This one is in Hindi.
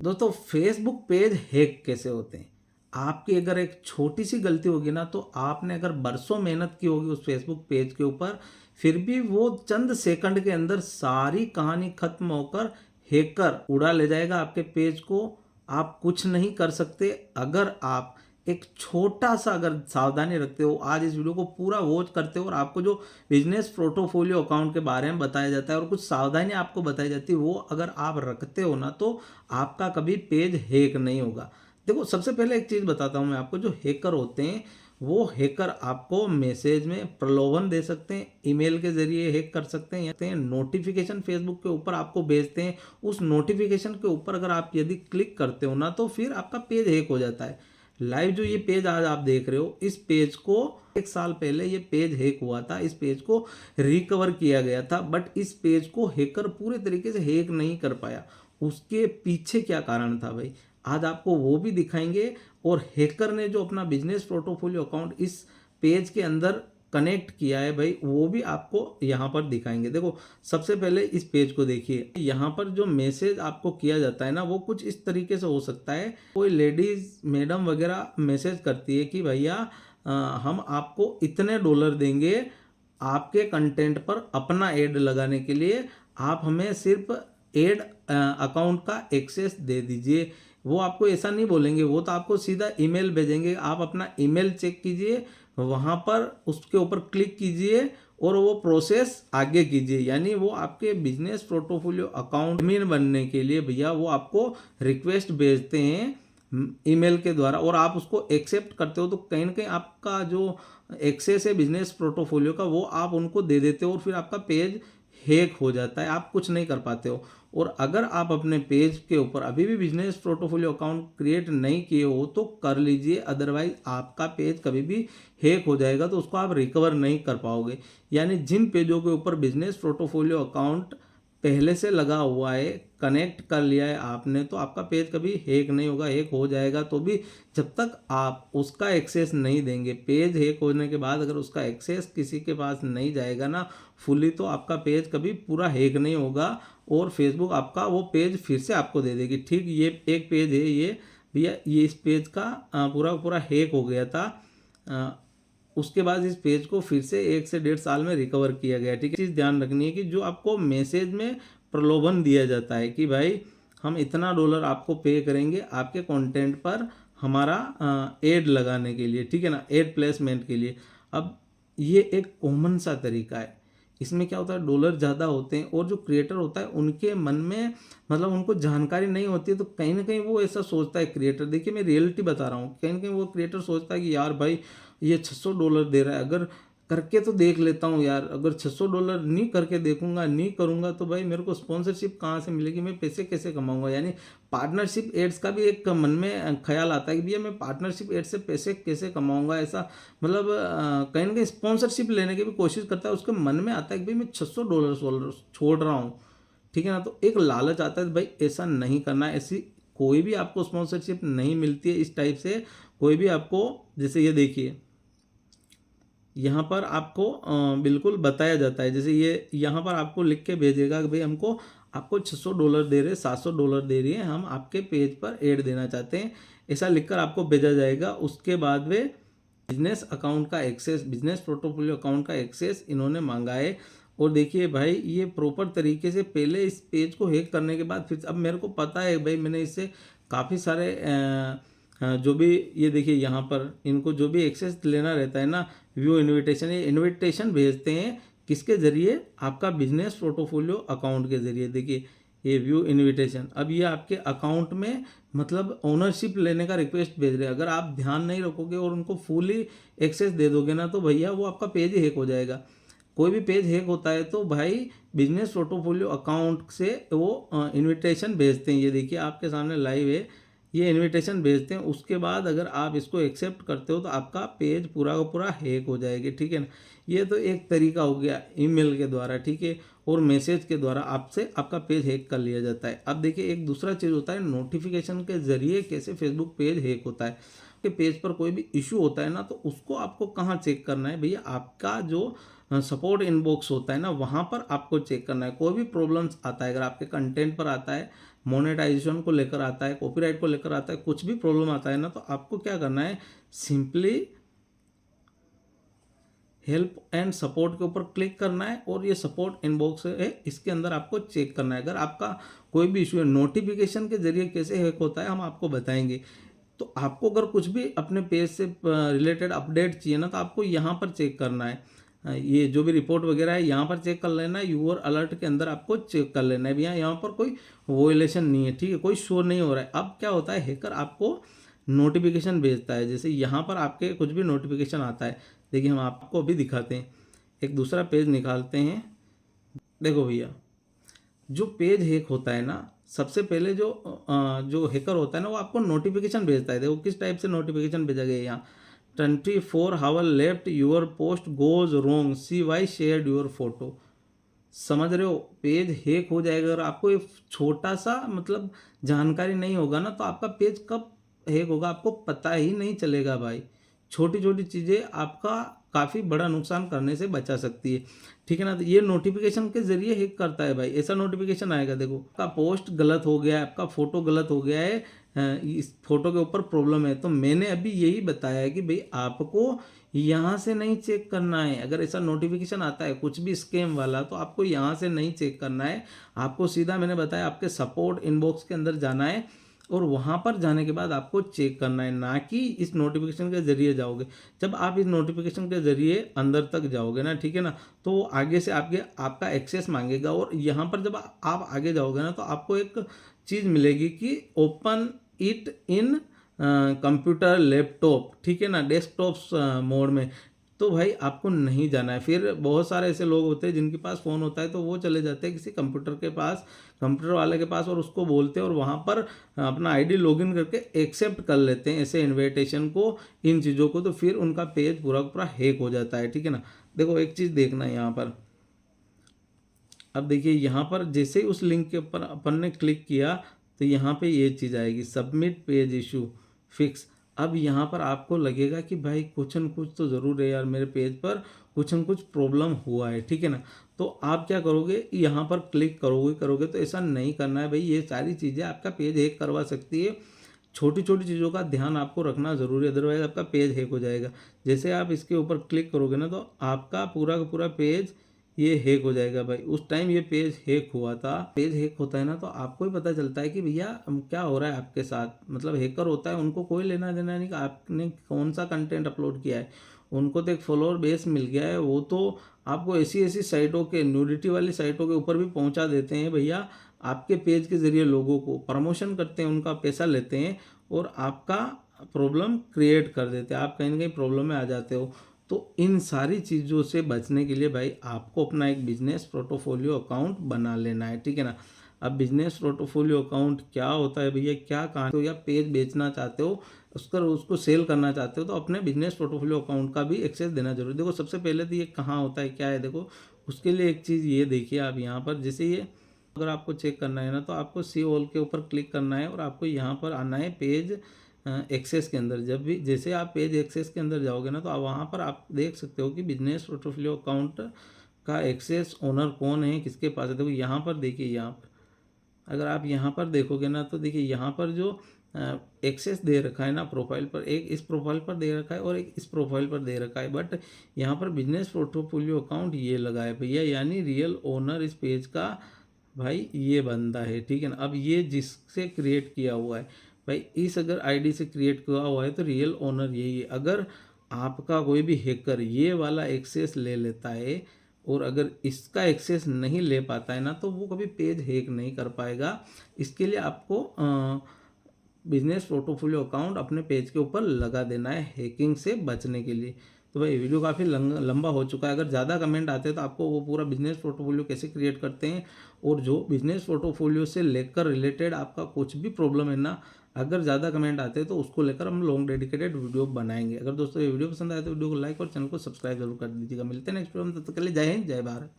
दोस्तों फेसबुक पेज हैक कैसे होते हैं? आपकी अगर एक छोटी सी गलती होगी ना, तो आपने अगर बरसों मेहनत की होगी उस फेसबुक पेज के ऊपर, फिर भी वो चंद सेकंड के अंदर सारी कहानी खत्म होकर हैकर उड़ा ले जाएगा आपके पेज को। आप कुछ नहीं कर सकते अगर आप एक छोटा सा अगर सावधानी रखते हो, आज इस वीडियो को पूरा वॉच करते हो और आपको जो बिजनेस पोर्टफोलियो अकाउंट के बारे में बताया जाता है और कुछ सावधानी आपको बताई जाती है, वो अगर आप रखते हो ना, तो आपका कभी पेज हैक नहीं होगा। देखो सबसे पहले एक चीज़ बताता हूँ मैं आपको, जो हैकर होते हैं वो हैकर आपको मैसेज में प्रलोभन दे सकते हैं, ईमेल के जरिए हैक कर सकते हैं, नोटिफिकेशन फेसबुक के ऊपर आपको भेजते हैं। उस नोटिफिकेशन के ऊपर अगर आप यदि क्लिक करते हो ना, तो फिर आपका पेज हैक हो जाता है। लाइव जो ये पेज आज आप देख रहे हो, इस पेज को 1 साल पहले ये पेज हैक हुआ था, इस पेज को रिकवर किया गया था, बट इस पेज को हैकर पूरे तरीके से हैक नहीं कर पाया। उसके पीछे क्या कारण था भाई, आज आपको वो भी दिखाएंगे। और हैकर ने जो अपना बिजनेस पोर्टफोलियो अकाउंट इस पेज के अंदर कनेक्ट किया है भाई, वो भी आपको यहाँ पर दिखाएंगे। देखो सबसे पहले इस पेज को देखिए, यहाँ पर जो मैसेज आपको किया जाता है ना, वो कुछ इस तरीके से हो सकता है। कोई लेडीज मैडम वगैरह मैसेज करती है कि भैया हम आपको इतने डॉलर देंगे आपके कंटेंट पर अपना एड लगाने के लिए, आप हमें सिर्फ एड अकाउंट का एक्सेस दे दीजिए। वो आपको ऐसा नहीं बोलेंगे, वो तो आपको सीधा ईमेल भेजेंगे, आप अपना ईमेल चेक कीजिए, वहाँ पर उसके ऊपर क्लिक कीजिए और वो प्रोसेस आगे कीजिए। यानी वो आपके बिजनेस पोर्टफोलियो अकाउंट एडमिन बनने के लिए भैया वो आपको रिक्वेस्ट भेजते हैं ईमेल के द्वारा, और आप उसको एक्सेप्ट करते हो, तो कहीं ना कहीं आपका जो एक्सेस है बिजनेस पोर्टफोलियो का वो आप उनको दे देते हो और फिर आपका पेज हैक हो जाता है, आप कुछ नहीं कर पाते हो। और अगर आप अपने पेज के ऊपर अभी भी बिजनेस पोर्टफोलियो अकाउंट क्रिएट नहीं किए हो तो कर लीजिए, अदरवाइज आपका पेज कभी भी हैक हो जाएगा, तो उसको आप रिकवर नहीं कर पाओगे। यानी जिन पेजों के ऊपर बिजनेस पोर्टफोलियो अकाउंट पहले से लगा हुआ है, कनेक्ट कर लिया है आपने, तो आपका पेज कभी हैक नहीं होगा। हैक हो जाएगा तो भी जब तक आप उसका एक्सेस नहीं देंगे, पेज हैक होने के बाद अगर उसका एक्सेस किसी के पास नहीं जाएगा ना फुली, तो आपका पेज कभी पूरा हैक नहीं होगा और फेसबुक आपका वो पेज फिर से आपको दे देगी। ठीक ये एक पेज है ये भैया, ये इस पेज का पूरा पूरा हैक हो गया था, उसके बाद इस पेज को फिर से 1 से 1.5 साल में रिकवर किया गया। ठीक है, चीज़ ध्यान रखनी है कि जो आपको मैसेज में प्रलोभन दिया जाता है कि भाई हम इतना डॉलर आपको पे करेंगे आपके कंटेंट पर हमारा एड लगाने के लिए, ठीक है ना, एड प्लेसमेंट के लिए। अब ये एक कॉमन सा तरीका है, इसमें क्या होता है डॉलर ज़्यादा होते हैं और जो क्रिएटर होता है उनके मन में मतलब उनको जानकारी नहीं होती है, तो कहीं ना कहीं वो ऐसा सोचता है क्रिएटर, देखिए मैं रियलिटी बता रहा हूँ, कहीं ना कहीं वो क्रिएटर सोचता है कि यार भाई ये $600 दे रहा है, अगर करके तो देख लेता हूँ यार, अगर $600 नहीं करके देखूंगा, नहीं करूंगा, तो भाई मेरे को स्पॉन्सरशिप कहाँ से मिलेगी, मैं पैसे कैसे कमाऊंगा। यानी पार्टनरशिप एड्स का भी एक मन में ख्याल आता है कि भैया मैं पार्टनरशिप एड्स से पैसे कैसे कमाऊंगा, ऐसा मतलब कहीं ना कहीं स्पॉन्सरशिप लेने की भी कोशिश करता है, उसके मन में आता है कि भाई मैं $600 छोड़ रहा हूँ, ठीक है ना, तो एक लालच आता है भाई ऐसा नहीं करना है। ऐसी कोई भी आपको स्पॉन्सरशिप नहीं मिलती है इस टाइप से, कोई भी आपको, जैसे ये देखिए यहाँ पर आपको बिल्कुल बताया जाता है, जैसे ये यहाँ पर आपको लिख के भेजेगा कि भाई हमको आपको $600 दे रहे, $700 दे रही है, हम आपके पेज पर ऐड देना चाहते हैं, ऐसा लिखकर आपको भेजा जाएगा। उसके बाद वे बिजनेस अकाउंट का एक्सेस, बिजनेस पोर्टफोलियो अकाउंट का एक्सेस इन्होंने मांगा है। और देखिए भाई ये प्रॉपर तरीके से पहले इस पेज को हैक करने के बाद फिर अब मेरे को पता है भाई, मैंने इससे काफ़ी सारे जो भी ये देखिए यहाँ पर इनको जो भी एक्सेस लेना रहता है ना, व्यू इनविटेशन, ये इनविटेशन भेजते हैं किसके ज़रिए, आपका बिजनेस पोर्टफोलियो अकाउंट के ज़रिए। देखिए ये व्यू इनविटेशन, अब ये आपके अकाउंट में मतलब ओनरशिप लेने का रिक्वेस्ट भेज रहे हैं। अगर आप ध्यान नहीं रखोगे और उनको फुली एक्सेस दे दोगे ना, तो भैया वो आपका पेज ही हैक हो जाएगा। कोई भी पेज हैक होता है तो भाई बिजनेस पोर्टफोलियो अकाउंट से वो इनविटेशन भेजते हैं, ये देखिए आपके सामने लाइव है, ये इनविटेशन भेजते हैं। उसके बाद अगर आप इसको एक्सेप्ट करते हो तो आपका पेज पूरा का पूरा हैक हो जाएगा, ठीक है ना। ये तो एक तरीका हो गया ईमेल के द्वारा, ठीक है, और मैसेज के द्वारा आपसे आपका पेज हैक कर लिया जाता है। अब देखिए एक दूसरा चीज़ होता है नोटिफिकेशन के जरिए कैसे फेसबुक पेज हैक होता है। कि पेज पर कोई भी इशू होता है ना, तो उसको आपको कहाँ चेक करना है भैया, आपका जो सपोर्ट इनबॉक्स होता है ना, वहाँ पर आपको चेक करना है। कोई भी प्रॉब्लम्स आता है अगर आपके कंटेंट पर आता है मोनेटाइजेशन को लेकर आता है, कॉपीराइट को लेकर आता है, कुछ भी प्रॉब्लम आता है ना, तो आपको क्या करना है, सिंपली हेल्प एंड सपोर्ट के ऊपर क्लिक करना है और ये सपोर्ट इनबॉक्स है, इसके अंदर आपको चेक करना है। अगर आपका कोई भी इशू है, नोटिफिकेशन के जरिए कैसे हैक होता है हम आपको बताएंगे। तो आपको अगर कुछ भी अपने पेज से रिलेटेड अपडेट चाहिए ना, तो आपको यहाँ पर चेक करना है। ये जो भी रिपोर्ट वगैरह है यहाँ पर चेक कर लेना है, यूआर अलर्ट के अंदर आपको चेक कर लेना है भैया यहाँ पर कोई वोलेशन नहीं है, ठीक है, कोई शो नहीं हो रहा है। अब क्या होता है, हैकर आपको नोटिफिकेशन भेजता है, जैसे यहाँ पर आपके कुछ भी नोटिफिकेशन आता है। देखिए हम आपको अभी दिखाते हैं, एक दूसरा पेज निकालते हैं। देखो भैया, जो पेज हैक होता है ना, सबसे पहले जो हैकर होता है ना, वो आपको नोटिफिकेशन भेजता है। देखो किस टाइप से नोटिफिकेशन भेजा गया है यहाँ, 24 hour left your post goes wrong, see why shared your photo. समझ रहे हो, पेज हैक हो जाएगा। अगर आपको ये छोटा सा मतलब जानकारी नहीं होगा ना, तो आपका पेज कब हैक होगा आपको पता ही नहीं चलेगा भाई। छोटी छोटी चीज़ें आपका काफ़ी बड़ा नुकसान करने से बचा सकती है, ठीक है ना। तो ये नोटिफिकेशन के जरिए हैक करता है भाई। ऐसा नोटिफिकेशन आएगा, देखो आपका पोस्ट गलत हो गया है, आपका फ़ोटो गलत हो गया है, इस फोटो के ऊपर प्रॉब्लम है। तो मैंने अभी यही बताया है कि भाई आपको यहाँ से नहीं चेक करना है। अगर ऐसा नोटिफिकेशन आता है कुछ भी स्कैम वाला, तो आपको यहाँ से नहीं चेक करना है। आपको सीधा मैंने बताया आपके सपोर्ट इनबॉक्स के अंदर जाना है और वहाँ पर जाने के बाद आपको चेक करना है, ना कि इस नोटिफिकेशन के जरिए जाओगे। जब आप इस नोटिफिकेशन के जरिए अंदर तक जाओगे ना, ठीक है ना, तो आगे से आपका एक्सेस मांगेगा और यहाँ पर जब आप आगे जाओगे ना, तो आपको एक चीज़ मिलेगी कि open it in computer laptop, ठीक है ना, डेस्कटॉप मोड में। तो भाई आपको नहीं जाना है। फिर बहुत सारे ऐसे लोग होते हैं जिनके पास फ़ोन होता है, तो वो चले जाते हैं किसी कंप्यूटर के पास, कंप्यूटर वाले के पास, और उसको बोलते हैं और वहाँ पर अपना आईडी लॉगिन करके एक्सेप्ट कर लेते हैं ऐसे इन्विटेशन को, इन चीज़ों को। तो फिर उनका पेज पूरा पूरा हैक हो जाता है, ठीक है ना। देखो एक चीज़ देखना है यहाँ पर, अब देखिए यहाँ पर जैसे ही उस लिंक के ऊपर अपन ने क्लिक किया, तो यहाँ पे ये चीज़ आएगी, सबमिट पेज इशू फिक्स। अब यहाँ पर आपको लगेगा कि भाई कुछ न कुछ तो ज़रूर है यार, मेरे पेज पर कुछ न कुछ प्रॉब्लम हुआ है, ठीक है ना। तो आप क्या करोगे, यहाँ पर क्लिक करोगे तो ऐसा नहीं करना है भाई। ये सारी चीज़ें आपका पेज हैक करवा सकती है। छोटी छोटी चीज़ों का ध्यान आपको रखना ज़रूरी है, अदरवाइज आपका पेज हैक हो जाएगा। जैसे आप इसके ऊपर क्लिक करोगे ना, तो आपका पूरा का पूरा पेज ये हैक हो जाएगा भाई। उस टाइम ये पेज हैक हुआ था। पेज हैक होता है ना, तो आपको ही पता चलता है कि भैया क्या हो रहा है आपके साथ। मतलब हैकर होता है, उनको कोई लेना देना नहीं कि आपने कौन सा कंटेंट अपलोड किया है। उनको तो एक फॉलोअर बेस मिल गया है, वो तो आपको ऐसी ऐसी साइटों के, न्यूडिटी वाली साइटों के ऊपर भी पहुंचा देते हैं भैया। आपके पेज के जरिए लोगों को प्रमोशन करते हैं, उनका पैसा लेते हैं और आपका प्रॉब्लम क्रिएट कर देते हैं। आप कहीं ना कहीं प्रॉब्लम में आ जाते हो। तो इन सारी चीज़ों से बचने के लिए भाई आपको अपना एक बिजनेस पोर्टफोलियो अकाउंट बना लेना है, ठीक है ना। अब बिजनेस पोर्टफोलियो अकाउंट क्या होता है भैया, क्या कहाँ हो, या पेज बेचना चाहते हो, उसको सेल करना चाहते हो, तो अपने बिजनेस पोर्टफोलियो अकाउंट का भी एक्सेस देना जरूरी। देखो सबसे पहले तो ये कहाँ होता है, क्या है, देखो उसके लिए एक चीज़ ये देखिए आप यहाँ पर, जैसे ये अगर आपको चेक करना है ना, तो आपको सी ऑल के ऊपर क्लिक करना है और आपको यहाँ पर आना है पेज एक्सेस के अंदर। जब भी जैसे आप पेज एक्सेस के अंदर जाओगे ना, तो आप वहाँ पर आप देख सकते हो कि बिजनेस पोर्टफोलियो अकाउंट का एक्सेस ओनर कौन है, किसके पास है। देखो यहाँ पर देखिए, यहाँ पर अगर आप यहाँ पर देखोगे ना, तो देखिए यहाँ पर जो एक्सेस दे रखा है ना प्रोफाइल पर, एक इस प्रोफाइल पर दे रखा है और एक इस प्रोफाइल पर दे रखा है। बट यहाँ पर बिजनेस पोर्टफोलियो अकाउंट ये लगा है भैया, यानी रियल ओनर इस पेज का भाई ये बंदा है, ठीक है ना। अब ये जिससे क्रिएट किया हुआ है भाई, इस अगर आईडी से क्रिएट किया हुआ है, तो रियल ओनर यही है। अगर आपका कोई भी हैकर ये वाला एक्सेस ले लेता है और अगर इसका एक्सेस नहीं ले पाता है ना, तो वो कभी पेज हैक नहीं कर पाएगा। इसके लिए आपको बिजनेस पोर्टफोलियो अकाउंट अपने पेज के ऊपर लगा देना है, हैकिंग से बचने के लिए। तो भाई वीडियो काफ़ी लंबा हो चुका है। अगर ज़्यादा कमेंट आते हैं तो आपको वो पूरा बिजनेस पोर्टफोलियो कैसे क्रिएट करते हैं और जो बिजनेस पोर्टफोलियो से लेकर रिलेटेड आपका कुछ भी प्रॉब्लम है ना, अगर ज़्यादा कमेंट आते हैं तो उसको लेकर हम लॉन्ग डेडिकेटेड वीडियो बनाएंगे। अगर दोस्तों ये वीडियो पसंद आए तो वीडियो को लाइक और चैनल को सब्सक्राइब जरूर कर दीजिएगा। मिलते हैं नेक्स्ट वीडियो में, तब तक के लिए जय हिंद, जय भारत।